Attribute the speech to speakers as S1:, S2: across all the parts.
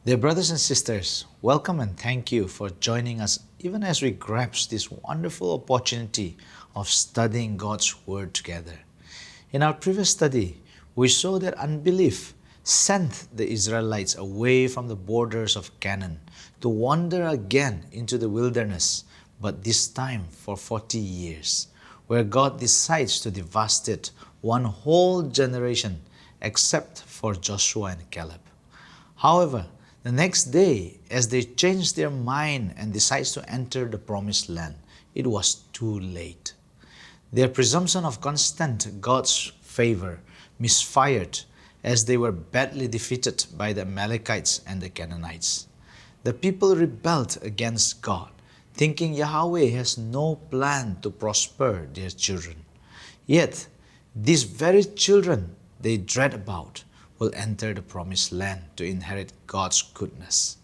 S1: Dear brothers and sisters, welcome and thank you for joining us even as we grasp this wonderful opportunity of studying God's Word together. In our previous study, we saw that unbelief sent the Israelites away from the borders of Canaan to wander again into the wilderness, but this time for 40 years, where God decides to devastate one whole generation except for Joshua and Caleb. However, the next day, as they changed their mind and decided to enter the promised land, it was too late. Their presumption of constant God's favor misfired as they were badly defeated by the Amalekites and the Canaanites. The people rebelled against God, thinking Yahweh has no plan to prosper their children. Yet, these very children they dread about will enter the promised land to inherit God's goodness.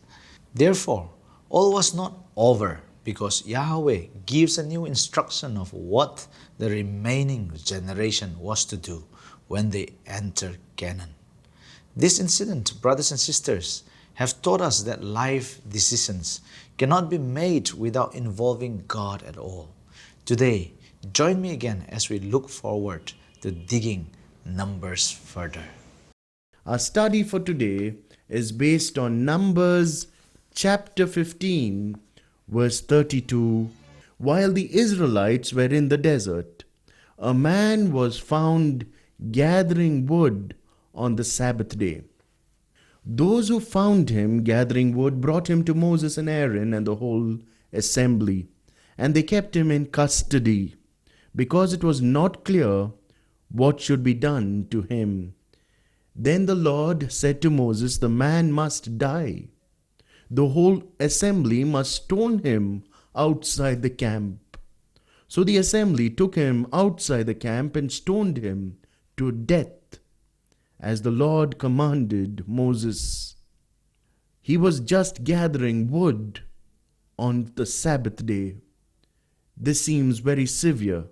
S1: Therefore, all was not over because Yahweh gives a new instruction of what the remaining generation was to do when they enter Canaan. This incident, brothers and sisters, have taught us that life decisions cannot be made without involving God at all. Today, join me again as we look forward to digging Numbers further.
S2: Our study for today is based on Numbers chapter 15, verse 32. While the Israelites were in the desert, a man was found gathering wood on the Sabbath day. Those who found him gathering wood brought him to Moses and Aaron and the whole assembly, and they kept him in custody, because it was not clear what should be done to him. Then the Lord said to Moses, "The man must die. The whole assembly must stone him outside the camp." So the assembly took him outside the camp and stoned him to death, as the Lord commanded Moses. He was just gathering wood on the Sabbath day. This seems very severe,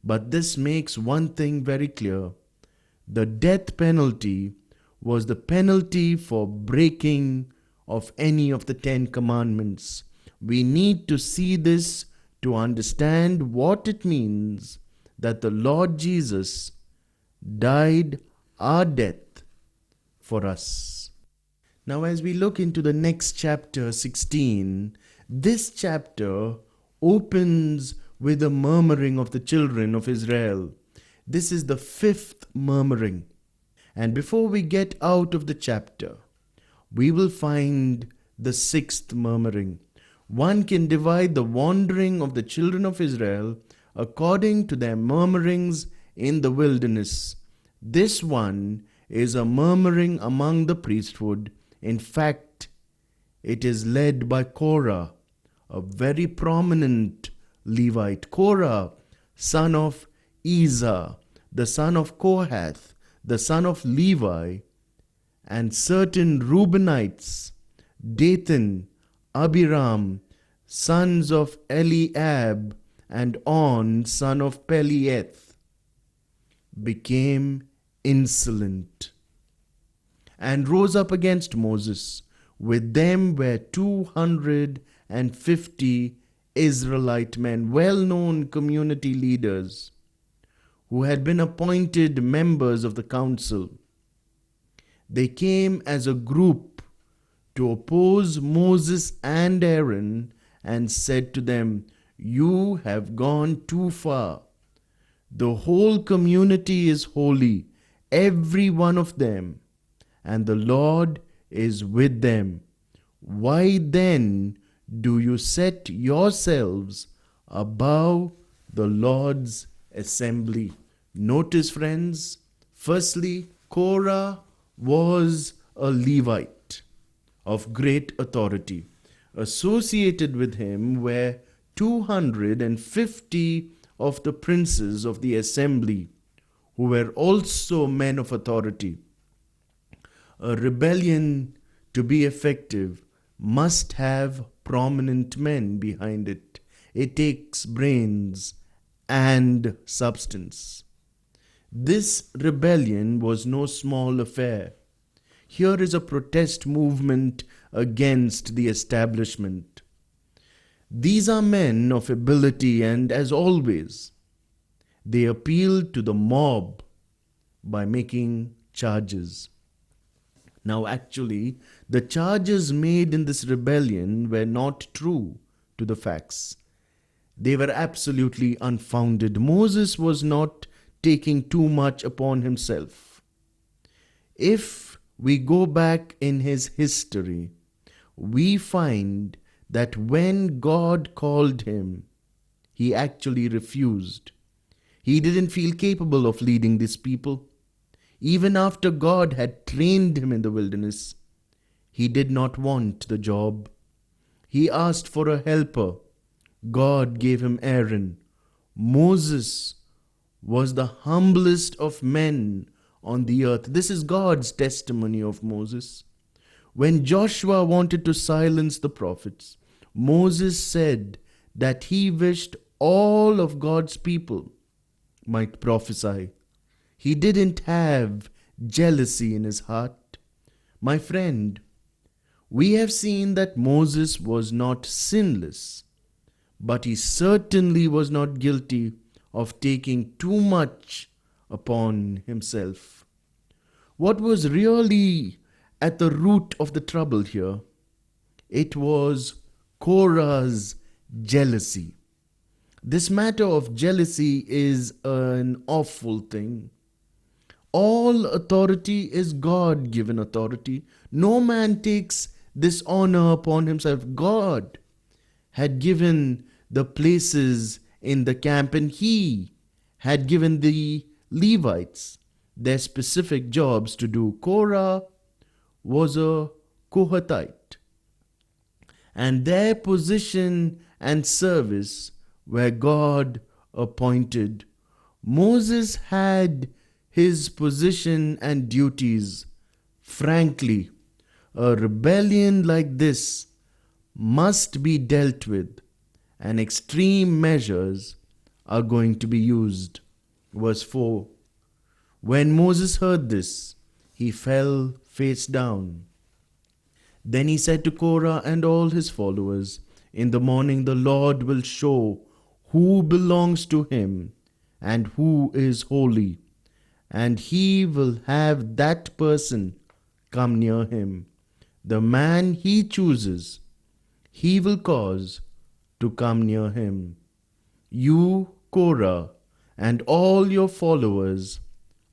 S2: but this makes one thing very clear. The death penalty was the penalty for breaking of any of the 10 commandments. We need to see this to understand what it means that the Lord Jesus died our death for us. Now, as we look into the next chapter 16, this chapter opens with the murmuring of the children of Israel. This is the 5th murmuring. And before we get out of the chapter, we will find the 6th murmuring. One can divide the wandering of the children of Israel according to their murmurings in the wilderness. This one is a murmuring among the priesthood. In fact, it is led by Korah, a very prominent Levite. Korah, son of Ezra, the son of Kohath, the son of Levi, and certain Reubenites, Dathan, Abiram, sons of Eliab, and On, son of Pelieth, became insolent and rose up against Moses. With them were 250 Israelite men, well-known community leaders, who had been appointed members of the council. They came as a group to oppose Moses and Aaron and said to them, "You have gone too far. The whole community is holy, every one of them, and the Lord is with them. Why then do you set yourselves above the Lord's assembly?" Notice, friends, firstly, Korah was a Levite of great authority. Associated with him were 250 of the princes of the assembly, who were also men of authority. A rebellion, to be effective, must have prominent men behind it. It takes brains and substance. This rebellion was no small affair. Here is a protest movement against the establishment. These are men of ability, and as always, they appeal to the mob by making charges. Now, actually, the charges made in this rebellion were not true to the facts. They were absolutely unfounded. Moses was not taking too much upon himself. If we go back in his history, we find that when God called him, he actually refused. He didn't feel capable of leading these people. Even after God had trained him in the wilderness, he did not want the job. He asked for a helper. God gave him Aaron. Moses was the humblest of men on the earth. This is God's testimony of Moses. When Joshua wanted to silence the prophets, Moses said that he wished all of God's people might prophesy. He didn't have jealousy in his heart. My friend, we have seen that Moses was not sinless, but he certainly was not guilty of taking too much upon himself. What was really at the root of the trouble here? It was Korah's jealousy. This matter of jealousy is an awful thing. All authority is God given authority. No man takes this honor upon himself. God had given the places in the camp, and he had given the Levites their specific jobs to do. Korah was a Kohathite, and their position and service were God appointed. Moses had his position and duties. Frankly, a rebellion like this must be dealt with, and extreme measures are going to be used. Verse 4. When Moses heard this, he fell face down. Then he said to Korah and all his followers, "In the morning the Lord will show who belongs to him and who is holy, and he will have that person come near him. The man he chooses, he will cause to come near him. You, Korah, and all your followers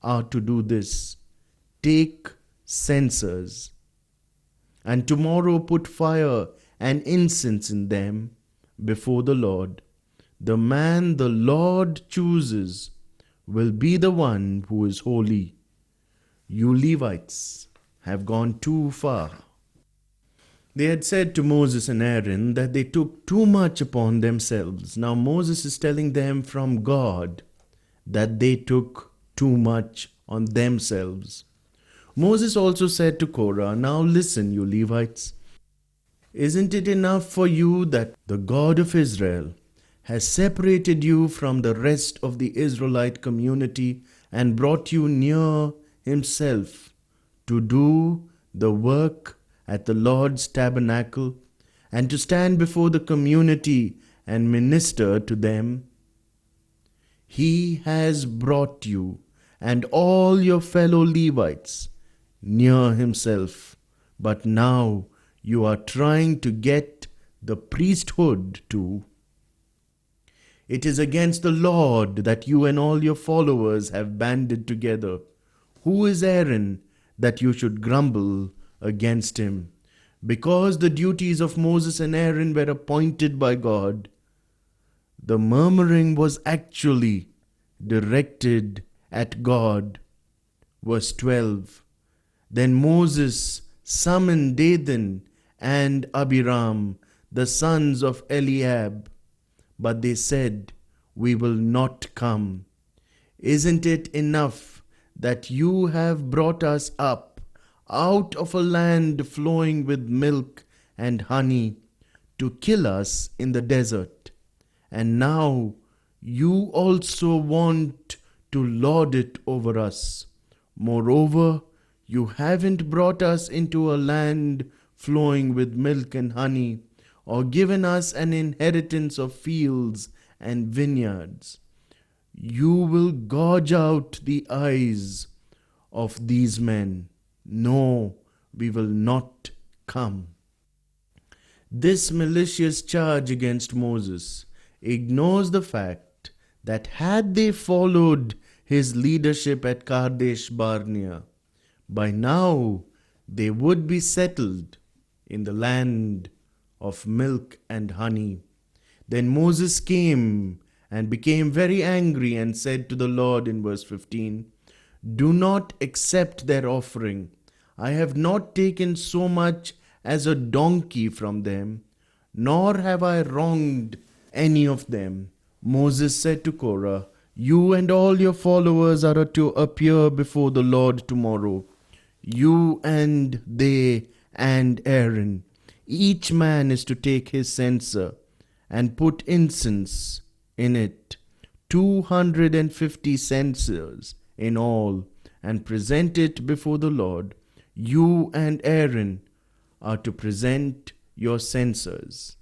S2: are to do this. Take censers, and tomorrow put fire and incense in them before the Lord. The man the Lord chooses will be the one who is holy. You Levites have gone too far." They had said to Moses and Aaron that they took too much upon themselves. Now Moses is telling them from God that they took too much on themselves. Moses also said to Korah, "Now listen, you Levites. Isn't it enough for you that the God of Israel has separated you from the rest of the Israelite community and brought you near himself to do the work at the Lord's tabernacle and to stand before the community and minister to them? He has brought you and all your fellow Levites near himself, but now you are trying to get the priesthood too. It is against the Lord that you and all your followers have banded together. Who is Aaron that you should grumble against him?" Because the duties of Moses and Aaron were appointed by God, the murmuring was actually directed at God. Verse 12. Then Moses summoned Dathan and Abiram, the sons of Eliab, but they said, "We will not come. Isn't it enough that you have brought us up out of a land flowing with milk and honey to kill us in the desert? And now you also want to lord it over us. Moreover, You haven't brought us into a land flowing with milk and honey, or given us an inheritance of fields and vineyards. You will gouge out the eyes of these men. No, we will not come. This malicious charge against Moses ignores the fact that had they followed his leadership at Kadesh Barnea, by now they would be settled in the land of milk and honey. Then Moses came and became very angry and said to the Lord in verse 15, "Do not accept their offering. I have not taken so much as a donkey from them, nor have I wronged any of them." Moses said to Korah, "You and all your followers are to appear before the Lord tomorrow, you and they and Aaron. Each man is to take his censer and put incense in it, 250 censers in all, and present it before the Lord. You and Aaron are to present your censers."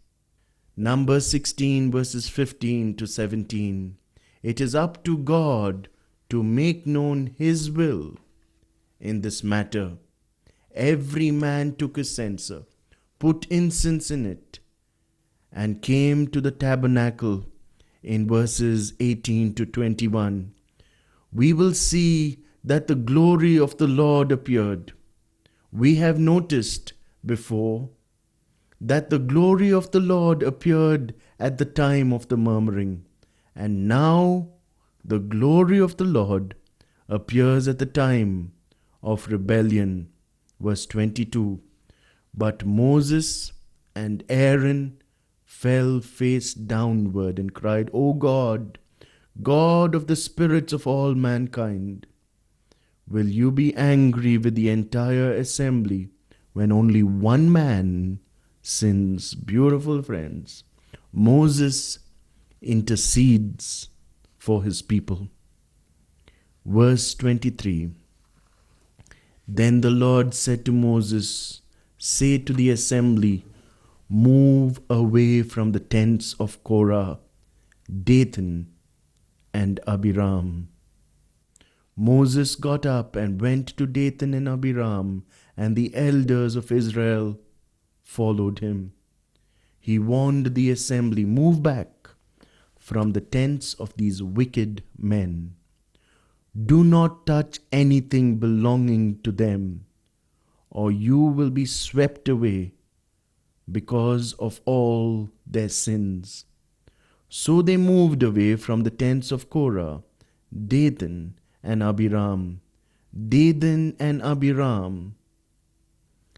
S2: Numbers 16 verses 15 to 17. It is up to God to make known His will in this matter. Every man took his censer, put incense in it, and came to the tabernacle in verses 18 to 21. We will see that the glory of the Lord appeared. We have noticed before that the glory of the Lord appeared at the time of the murmuring, and now the glory of the Lord appears at the time of rebellion. Verse 22. But Moses and Aaron fell face downward and cried, "O God, God of the spirits of all mankind, will you be angry with the entire assembly when only one man sins?" Beautiful friends, Moses intercedes for his people. Verse 23. Then the Lord said to Moses, "Say to the assembly, move away from the tents of Korah, Dathan, and Abiram." Moses got up and went to Dathan and Abiram, and the elders of Israel followed him. He warned the assembly, "Move back from the tents of these wicked men. Do not touch anything belonging to them, or you will be swept away because of all their sins." So they moved away from the tents of Korah, Dathan, and Abiram. Dathan and Abiram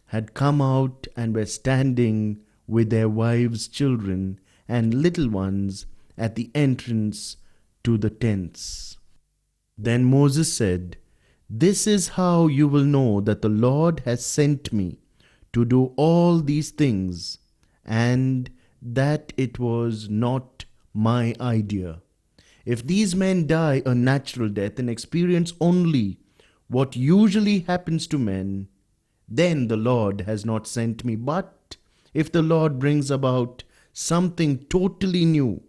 S2: had come out and were standing with their wives, children, and little ones at the entrance to the tents. Then Moses said, "This is how you will know that the Lord has sent me to do all these things, and that it was not my idea. If these men die a natural death and experience only what usually happens to men, then the Lord has not sent me. But if the Lord brings about something totally new,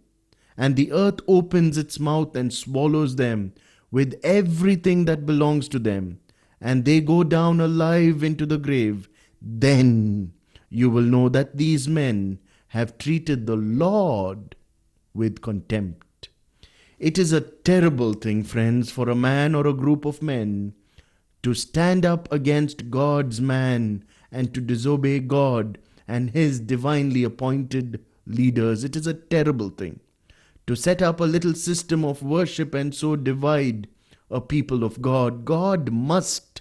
S2: and the earth opens its mouth and swallows them with everything that belongs to them, and they go down alive into the grave, then you will know that these men have treated the Lord with contempt." It is a terrible thing, friends, for a man or a group of men to stand up against God's man and to disobey God and His divinely appointed leaders. It is a terrible thing to set up a little system of worship and so divide a people of God. God must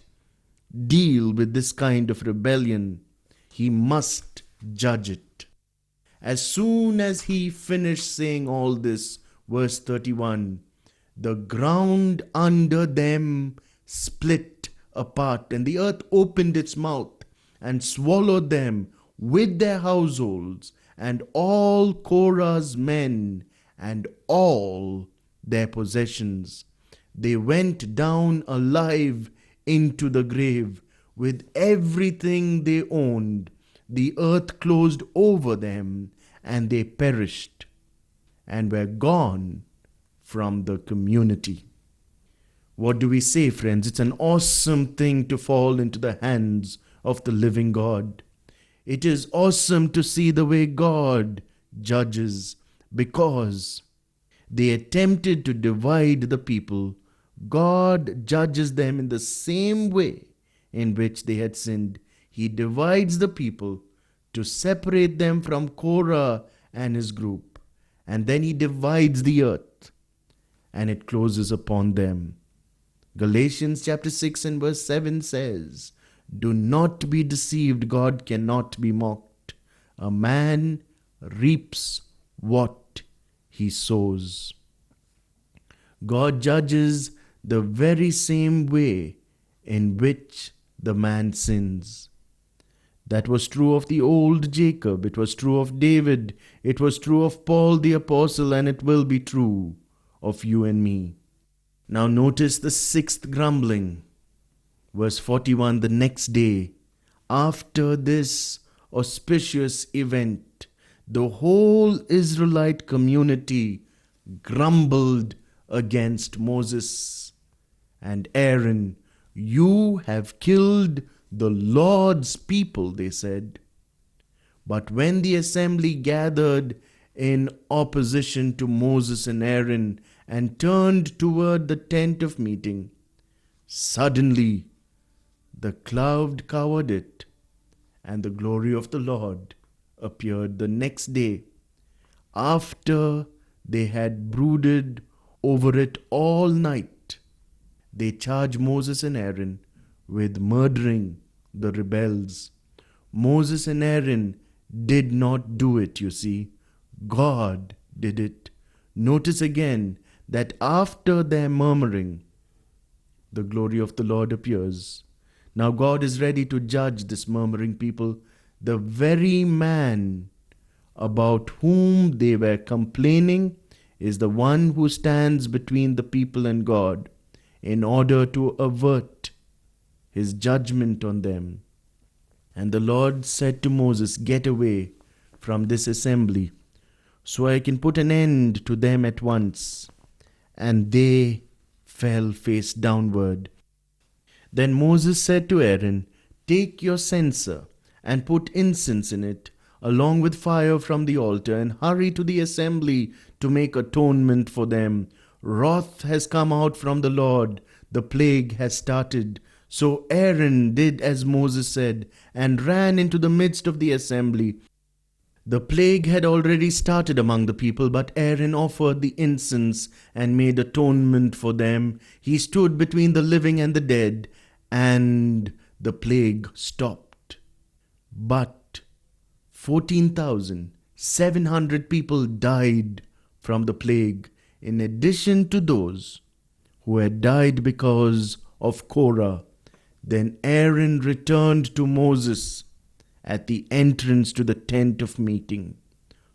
S2: deal with this kind of rebellion. He must judge it. As soon as he finished saying all this, verse 31, the ground under them split apart, and the earth opened its mouth and swallowed them with their households, and all Korah's men, and all their possessions. They went down alive into the grave. with everything they owned. The earth closed over them, and they perished and were gone from the community. What do we say, friends? It's an awesome thing to fall into the hands of the living God. It is awesome to see the way God judges, because they attempted to divide the people. God judges them in the same way in which they had sinned. He divides the people to separate them from Korah and his group. And then he divides the earth, and it closes upon them. Galatians chapter 6 and verse 7 says, "Do not be deceived, God cannot be mocked. A man reaps what he sows." God judges the very same way in which the man sins. That was true of the old Jacob, it was true of David, it was true of Paul the apostle, and it will be true of you and me. Now notice the sixth grumbling. Verse 41, the next day, after this auspicious event, the whole Israelite community grumbled against Moses and Aaron. "You have killed the Lord's people," they said. But when the assembly gathered in opposition to Moses and Aaron and turned toward the tent of meeting, suddenly the cloud covered it, and the glory of the Lord appeared the next day, after they had brooded over it all night. They charged Moses and Aaron with murdering the rebels. Moses and Aaron did not do it, you see. God did it. Notice again that after their murmuring, the glory of the Lord appears. Now God is ready to judge this murmuring people. The very man about whom they were complaining is the one who stands between the people and God in order to avert his judgment on them. And the Lord said to Moses, "Get away from this assembly, so I can put an end to them at once." And they fell face downward. Then Moses said to Aaron, "Take your censer and put incense in it, along with fire from the altar, and hurry to the assembly to make atonement for them. Wrath has come out from the Lord, the plague has started." So Aaron did as Moses said, and ran into the midst of the assembly. The plague had already started among the people, but Aaron offered the incense and made atonement for them. He stood between the living and the dead, and the plague stopped. But 14,700 people died from the plague, in addition to those who had died because of Korah. Then Aaron returned to Moses at the entrance to the tent of meeting,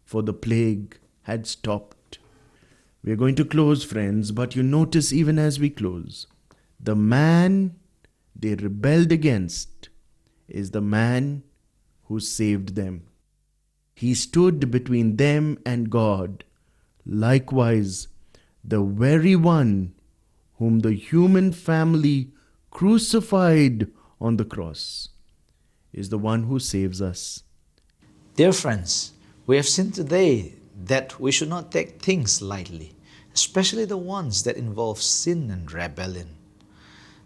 S2: for the plague had stopped. We are going to close, friends, but you notice even as we close, the man they rebelled against is the man who saved them. He stood between them and God. Likewise, the very one whom the human family crucified on the cross is the one who saves us.
S1: Dear friends, we have seen today that we should not take things lightly, especially the ones that involve sin and rebellion.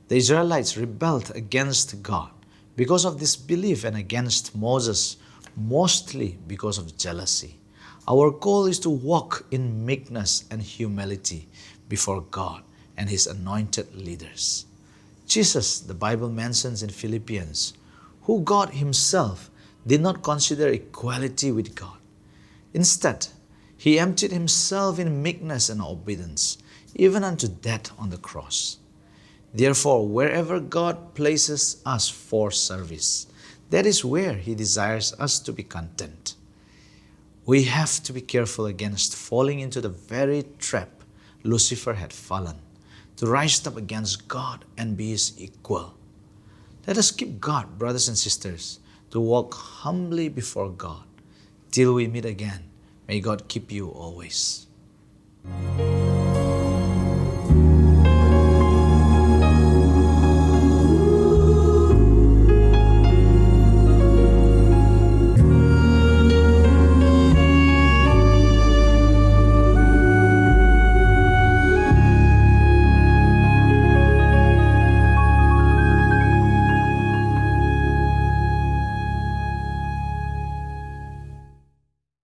S1: The Israelites rebelled against God because of disbelief and against Moses, mostly because of jealousy. Our goal is to walk in meekness and humility before God and His anointed leaders. Jesus, the Bible mentions in Philippians, who God Himself did not consider equality with God. Instead, He emptied Himself in meekness and obedience, even unto death on the cross. Therefore, wherever God places us for service, that is where He desires us to be content. We have to be careful against falling into the very trap Lucifer had fallen, to rise up against God and be His equal. Let us keep God, brothers and sisters, to walk humbly before God. Till we meet again, may God keep you always.